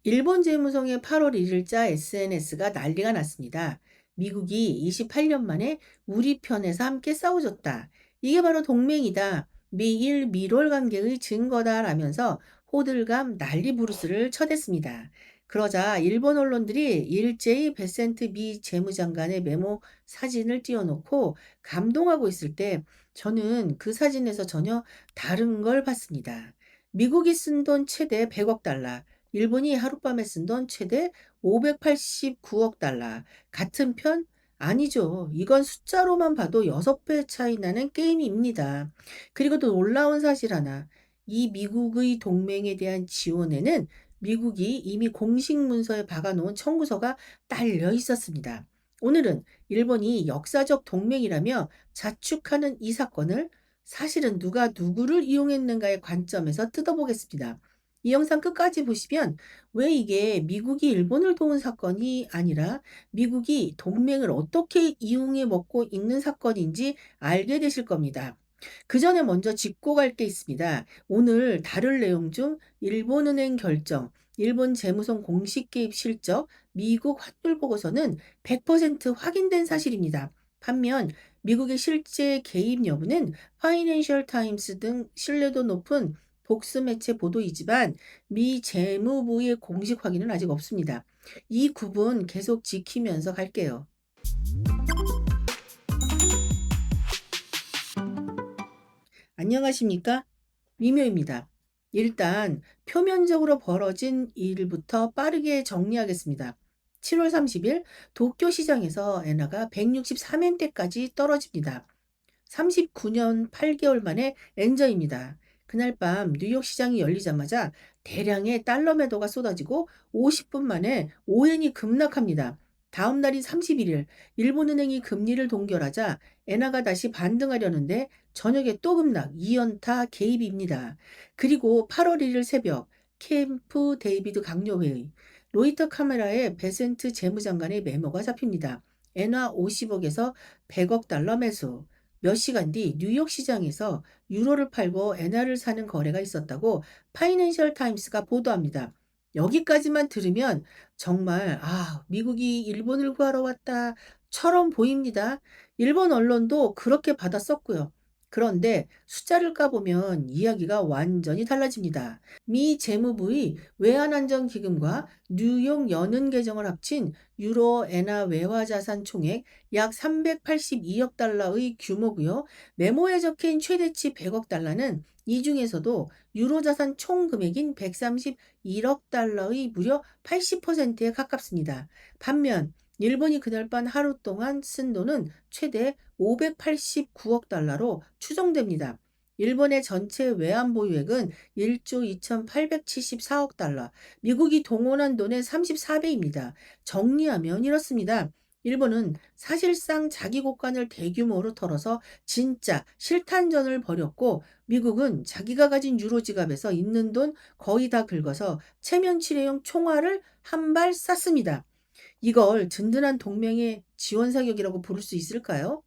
일본 재무성의 8월 1일자 SNS가 난리가 났습니다. 미국이 28년 만에 우리 편에서 함께 싸워줬다. 이게 바로 동맹이다. 미일 밀월 관계의 증거다라면서 호들갑 난리 부르스를 쳐댔습니다. 그러자 일본 언론들이 일제히 베센트 미 재무장관의 메모 사진을 띄워놓고 감동하고 있을 때 저는 그 사진에서 전혀 다른 걸 봤습니다. 미국이 쓴 돈 최대 100억 달러, 일본이 하룻밤에 쓴 돈 최대 589억 달러. 같은 편? 아니죠. 이건 숫자로만 봐도 6배 차이 나는 게임입니다. 그리고 또 놀라운 사실 하나. 이 미국의 동맹에 대한 지원에는 미국이 이미 공식 문서에 박아놓은 청구서가 딸려 있었습니다. 오늘은 일본이 역사적 동맹이라며 자축하는 이 사건을 사실은 누가 누구를 이용했는가의 관점에서 뜯어보겠습니다. 이 영상 끝까지 보시면 왜 이게 미국이 일본을 도운 사건이 아니라 미국이 동맹을 어떻게 이용해 먹고 있는 사건인지 알게 되실 겁니다. 그 전에 먼저 짚고 갈 게 있습니다. 오늘 다룰 내용 중 일본은행 결정, 일본 재무성 공식 개입 실적, 미국 환율 보고서는 100% 확인된 사실입니다. 반면 미국의 실제 개입 여부는 파이낸셜 타임스 등 신뢰도 높은 복수 매체 보도이지만 미 재무부의 공식 확인은 아직 없습니다. 이 구분 계속 지키면서 갈게요. 안녕하십니까? 미묘입니다. 일단 표면적으로 벌어진 일부터 빠르게 정리하겠습니다. 7월 30일 도쿄 시장에서 엔화가 163엔대까지 떨어집니다. 39년 8개월 만에 엔저입니다. 그날 밤 뉴욕 시장이 열리자마자 대량의 달러 매도가 쏟아지고 50분 만에 5엔이 급락합니다. 다음 날인 31일 일본은행이 금리를 동결하자 엔화가 다시 반등하려는데 저녁에 또 급락 2연타 개입입니다. 그리고 8월 1일 새벽 캠프 데이비드 강요회의 로이터 카메라에 베센트 재무장관의 메모가 잡힙니다. 엔화 50억에서 100억 달러 매수. 몇 시간 뒤 뉴욕 시장에서 유로를 팔고 엔화를 사는 거래가 있었다고 파이낸셜 타임스가 보도합니다. 여기까지만 들으면 정말 미국이 일본을 구하러 왔다처럼 보입니다. 일본 언론도 그렇게 받아 썼고요. 그런데 숫자를 까보면 이야기가 완전히 달라집니다. 미 재무부의 외환안전기금과 뉴욕 연은 계정을 합친 유로 엔화 외화자산 총액 약 382억 달러의 규모고요. 메모에 적힌 최대치 100억 달러는 이 중에서도 유로 자산 총 금액인 131억 달러의 무려 80%에 가깝습니다. 반면 일본이 그날 밤 하루 동안 쓴 돈은 최대 589억 달러로 추정됩니다. 일본의 전체 외환 보유액은 1조 2,874억 달러, 미국이 동원한 돈의 34배입니다. 정리하면 이렇습니다. 일본은 사실상 자기 곳간을 대규모로 털어서 진짜 실탄전을 벌였고 미국은 자기가 가진 유로 지갑에서 있는 돈 거의 다 긁어서 체면치레용 총알을 한 발 쐈습니다. 이걸 든든한 동맹의 지원 사격이라고 부를 수 있을까요?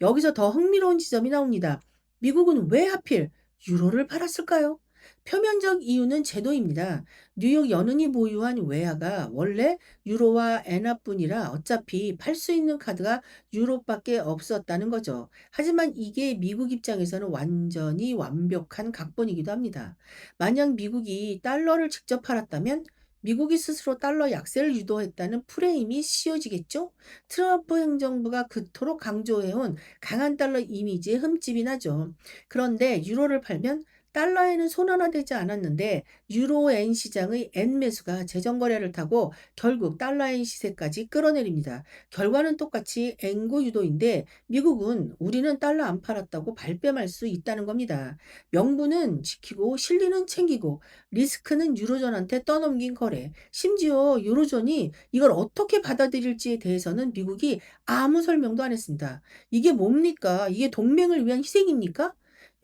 여기서 더 흥미로운 지점이 나옵니다. 미국은 왜 하필 유로를 팔았을까요? 표면적 이유는 제도입니다. 뉴욕 연은이 보유한 외화가 원래 유로와 엔화뿐이라 어차피 팔 수 있는 카드가 유로밖에 없었다는 거죠. 하지만 이게 미국 입장에서는 완전히 완벽한 각본이기도 합니다. 만약 미국이 달러를 직접 팔았다면 미국이 스스로 달러 약세를 유도했다는 프레임이 씌워지겠죠? 트럼프 행정부가 그토록 강조해온 강한 달러 이미지에 흠집이 나죠. 그런데 유로를 팔면 달러에는 손원화되지 않았는데 유로엔 시장의 엔 매수가 재정 거래를 타고 결국 달러엔 시세까지 끌어내립니다. 결과는 똑같이 엔고 유도인데 미국은 우리는 달러 안 팔았다고 발뺌할 수 있다는 겁니다. 명분은 지키고 실리는 챙기고 리스크는 유로존한테 떠넘긴 거래. 심지어 유로존이 이걸 어떻게 받아들일지에 대해서는 미국이 아무 설명도 안 했습니다. 이게 뭡니까? 이게 동맹을 위한 희생입니까?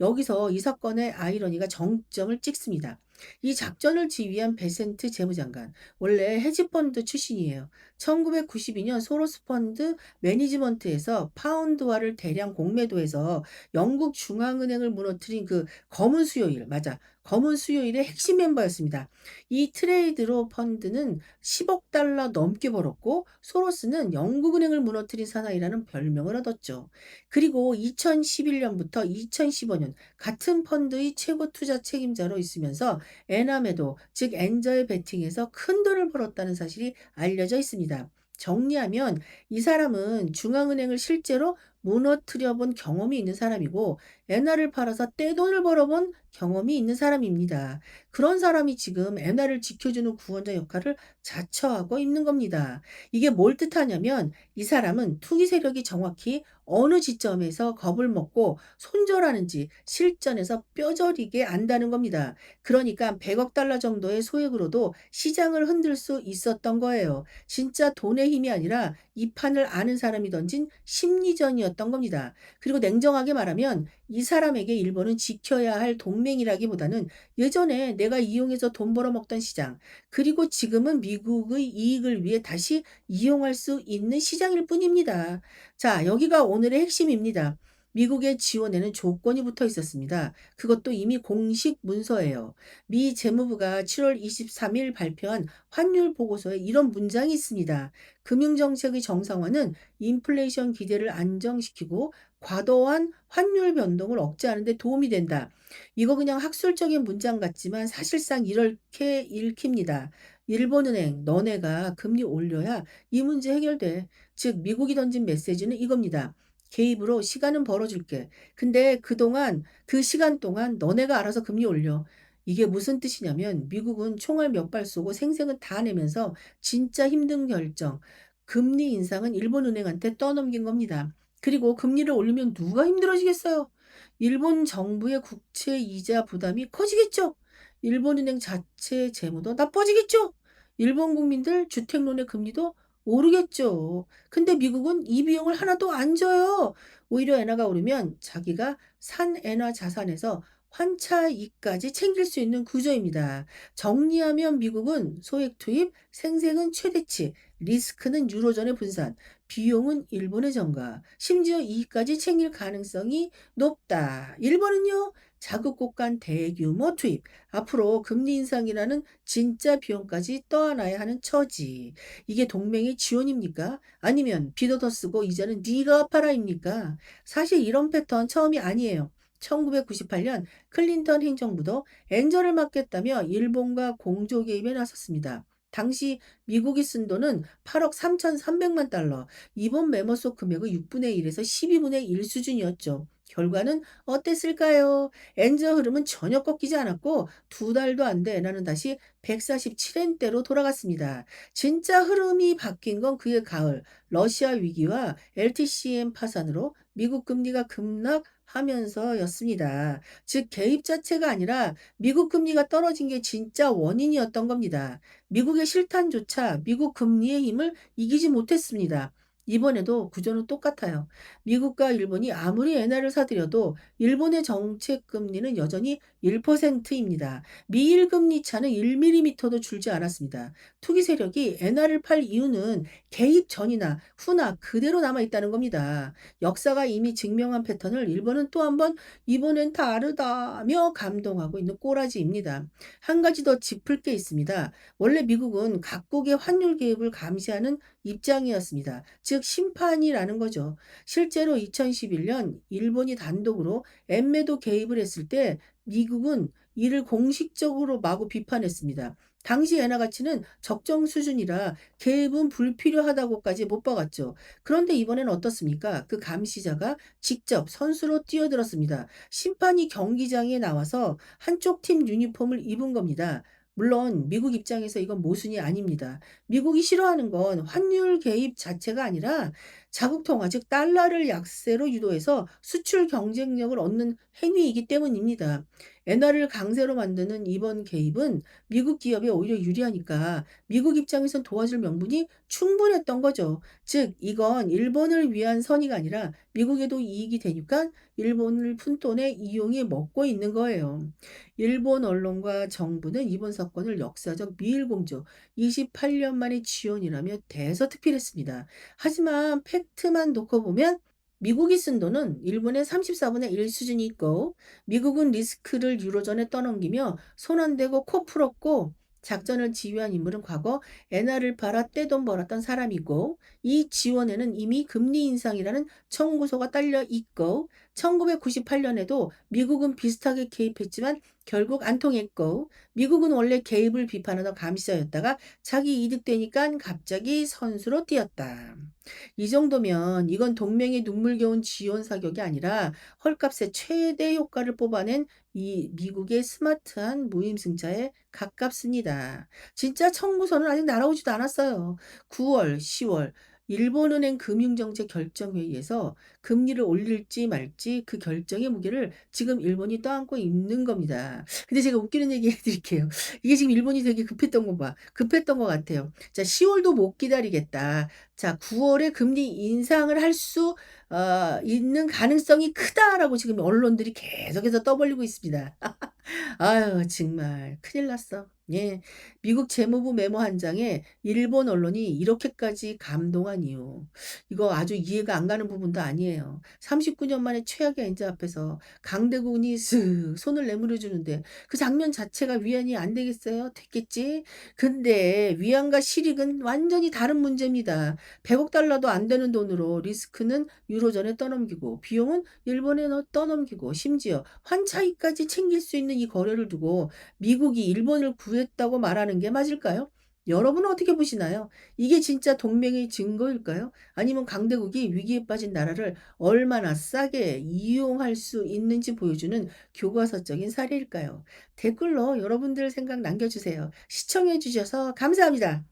여기서 이 사건의 아이러니가 정점을 찍습니다. 이 작전을 지휘한 베센트 재무장관, 원래 헤지펀드 출신이에요. 1992년 소로스 펀드 매니지먼트에서 파운드화를 대량 공매도해서 영국 중앙은행을 무너뜨린 그 검은 수요일, 맞아. 검은 수요일의 핵심 멤버였습니다. 이 트레이드로 펀드는 10억 달러 넘게 벌었고 소로스는 영국은행을 무너뜨린 사나이라는 별명을 얻었죠. 그리고 2011년부터 2015년 같은 펀드의 최고 투자 책임자로 있으면서 에나메도 즉 엔저의 베팅에서 큰 돈을 벌었다는 사실이 알려져 있습니다. 정리하면 이 사람은 중앙은행을 실제로 무너뜨려 본 경험이 있는 사람이고 엔화를 팔아서 떼돈을 벌어본 경험이 있는 사람입니다. 그런 사람이 지금 엔화를 지켜주는 구원자 역할을 자처하고 있는 겁니다. 이게 뭘 뜻하냐면 이 사람은 투기 세력이 정확히 어느 지점에서 겁을 먹고 손절하는지 실전에서 뼈저리게 안다는 겁니다. 그러니까 100억 달러 정도의 소액으로도 시장을 흔들 수 있었던 거예요. 진짜 돈의 힘이 아니라 이 판을 아는 사람이 던진 심리전이었던 겁니다. 그리고 냉정하게 말하면 이 사람에게 일본은 지켜야 할 동맹이라기보다는 예전에 내가 이용해서 돈 벌어먹던 시장, 그리고 지금은 미국의 이익을 위해 다시 이용할 수 있는 시장일 뿐입니다. 자, 여기가 오늘의 핵심입니다. 미국의 지원에는 조건이 붙어 있었습니다. 그것도 이미 공식 문서예요. 미 재무부가 7월 23일 발표한 환율 보고서에 이런 문장이 있습니다. 금융정책의 정상화는 인플레이션 기대를 안정시키고 과도한 환율 변동을 억제하는 데 도움이 된다. 이거 그냥 학술적인 문장 같지만 사실상 이렇게 읽힙니다. 일본은행, 너네가 금리 올려야 이 문제 해결돼. 즉, 미국이 던진 메시지는 이겁니다. 개입으로 시간은 벌어줄게. 근데 그동안, 그 시간 동안 너네가 알아서 금리 올려. 이게 무슨 뜻이냐면 미국은 총알 몇 발 쏘고 생색은 다 내면서 진짜 힘든 결정, 금리 인상은 일본은행한테 떠넘긴 겁니다. 그리고 금리를 올리면 누가 힘들어지겠어요? 일본 정부의 국채 이자 부담이 커지겠죠? 일본은행 자체 재무도 나빠지겠죠? 일본 국민들 주택론의 금리도 오르겠죠. 근데 미국은 이 비용을 하나도 안 져요. 오히려 엔화가 오르면 자기가 산 엔화 자산에서 환차익까지 챙길 수 있는 구조입니다. 정리하면 미국은 소액 투입, 생색은 최대치, 리스크는 유로존의 분산, 비용은 일본의 전가, 심지어 이익까지 챙길 가능성이 높다. 일본은요, 자국 간 대규모 투입, 앞으로 금리 인상이라는 진짜 비용까지 떠안아야 하는 처지. 이게 동맹의 지원입니까? 아니면 빚도 더 쓰고 이자는 네가 갚아라입니까? 사실 이런 패턴 처음이 아니에요. 1998년 클린턴 행정부도 엔저를 막겠다며 일본과 공조 개입에 나섰습니다. 당시 미국이 쓴 돈은 8억 3,300만 달러, 이번 메모속 금액의 6분의 1에서 12분의 1 수준이었죠. 결과는 어땠을까요? 엔저 흐름은 전혀 꺾이지 않았고 두 달도 안 돼 나는 다시 147엔대로 돌아갔습니다. 진짜 흐름이 바뀐 건 그해 가을 러시아 위기와 LTCM 파산으로 미국 금리가 급락하면서였습니다. 즉 개입 자체가 아니라 미국 금리가 떨어진 게 진짜 원인이었던 겁니다. 미국의 실탄조차 미국 금리의 힘을 이기지 못했습니다. 이번에도 구조는 똑같아요. 미국과 일본이 아무리 엔화를 사들여도 일본의 정책 금리는 여전히 1%입니다. 미일 금리 차는 1mm도 줄지 않았습니다. 투기 세력이 엔화를 팔 이유는 개입 전이나 후나 그대로 남아 있다는 겁니다. 역사가 이미 증명한 패턴을 일본은 또 한 번 이번엔 다르다며 감동하고 있는 꼬라지입니다. 한 가지 더 짚을 게 있습니다. 원래 미국은 각국의 환율 개입을 감시하는 입장이었습니다. 즉 심판이라는 거죠. 실제로 2011년 일본이 단독으로 엔매도 개입을 했을 때 미국은 이를 공식적으로 마구 비판했습니다. 당시 엔화 가치는 적정 수준이라 개입은 불필요하다고까지 못 박았죠. 그런데 이번엔 어떻습니까? 그 감시자가 직접 선수로 뛰어들었습니다. 심판이 경기장에 나와서 한쪽 팀 유니폼을 입은 겁니다. 물론 미국 입장에서 이건 모순이 아닙니다. 미국이 싫어하는 건 환율 개입 자체가 아니라 자국 통화 즉 달러를 약세로 유도해서 수출 경쟁력을 얻는 행위이기 때문입니다. 엔화를 강세로 만드는 이번 개입은 미국 기업에 오히려 유리하니까 미국 입장에선 도와줄 명분이 충분했던 거죠. 즉 이건 일본을 위한 선의가 아니라 미국에도 이익이 되니까 일본을 푼돈에 이용해 먹고 있는 거예요. 일본 언론과 정부는 이번 사건을 역사적 미일 공조 28년 만의 지원이라며 대서특필했습니다. 하지만 팩트만 놓고 보면 미국이 쓴 돈은 일본의 34분의 1 수준이 있고 미국은 리스크를 유로존에 떠넘기며 손 안 대고 코 풀었고 작전을 지휘한 인물은 과거 엔화를 팔아 떼돈 벌었던 사람이고 이 지원에는 이미 금리 인상이라는 청구서가 딸려 있고 1998년에도 미국은 비슷하게 개입했지만 결국 안 통했고 미국은 원래 개입을 비판하던 감시자였다가 자기 이득 되니까 갑자기 선수로 뛰었다. 이 정도면 이건 동맹의 눈물겨운 지원 사격이 아니라 헐값에 최대 효과를 뽑아낸 이 미국의 스마트한 무임승차에 가깝습니다. 진짜 청구서는 아직 날아오지도 않았어요. 9월, 10월 일본은행 금융정책 결정회의에서 금리를 올릴지 말지 그 결정의 무게를 지금 일본이 떠안고 있는 겁니다. 근데 제가 웃기는 얘기 해드릴게요. 이게 지금 일본이 되게 급했던 거 봐. 급했던 것 같아요. 자, 10월도 못 기다리겠다. 자, 9월에 금리 인상을 할 수 있는 가능성이 크다라고 지금 언론들이 계속해서 떠벌리고 있습니다. 아유 정말 큰일 났어. 예. 미국 재무부 메모 한 장에 일본 언론이 이렇게까지 감동한 이유. 이거 아주 이해가 안 가는 부분도 아니에요. 39년 만에 최악의 엔저 앞에서 강대국이 슥 손을 내밀어 주는데 그 장면 자체가 위안이 안 되겠어요? 됐겠지? 근데 위안과 실익은 완전히 다른 문제입니다. 100억 달러도 안 되는 돈으로 리스크는 유로존에 떠넘기고 비용은 일본에 떠넘기고 심지어 환차익까지 챙길 수 있는 이 거래를 두고 미국이 일본을 구했다고 말하는 게 맞을까요? 여러분은 어떻게 보시나요? 이게 진짜 동맹의 증거일까요? 아니면 강대국이 위기에 빠진 나라를 얼마나 싸게 이용할 수 있는지 보여주는 교과서적인 사례일까요? 댓글로 여러분들 생각 남겨주세요. 시청해 주셔서 감사합니다.